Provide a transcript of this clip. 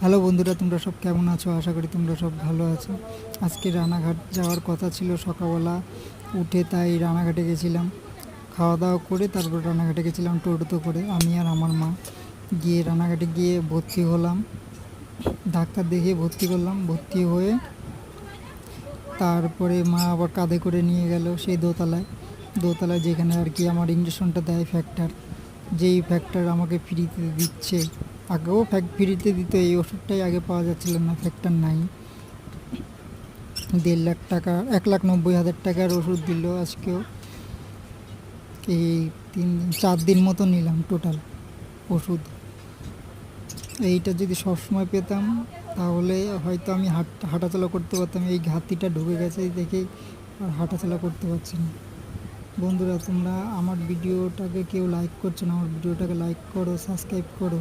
Hello বন্ধুরা, তোমরা সব কেমন আছো? আশা করি তোমরা সব ভালো আছো। আজকে রানাঘাট যাওয়ার কথা ছিল সকালবেলা উঠে, তাই রানাঘাটে গেছিলাম। খাওয়া দাওয়া করে তারপর রানাঘাটে গেছিলাম টোটোতে করে, আমি আর আমার মা। গিয়ে রানাঘাটে গিয়ে ভর্তি হলাম, ডাক্তার দেখিয়ে ভর্তি করলাম। ভর্তি হয়ে তারপরে মা আবার কাঁধে করে নিয়ে গেল সেই দোতলায় যেখানে আর কি আমার ইঞ্জেকশনটা দেয়, ফ্যাক্টর। যেই ফ্যাক্টর আমাকে ফ্রিতে দিচ্ছে, আগেও ফ্রিতে দিত, এই ওষুধটাই আগে পাওয়া যাচ্ছিল না, ফ্যাক্টর নাই। 1,50,000 টাকা, 1,90,000 টাকার ওষুধ দিল আজকেও। এই 3 দিন 4 দিন মতো নিলাম টোটাল ওষুধ। এইটা যদি সবসময় পেতাম তাহলে হয়তো আমি হাঁটাচলা করতে পারতাম। এই ঘাতিটা ঢুকে গেছে দেখে আর হাঁটাচলা করতে পারছি না। বন্ধুরা, তোমরা আমার ভিডিওটাকে কেউ লাইক করছো না, আমার ভিডিওটাকে লাইক করো, সাবস্ক্রাইব করো।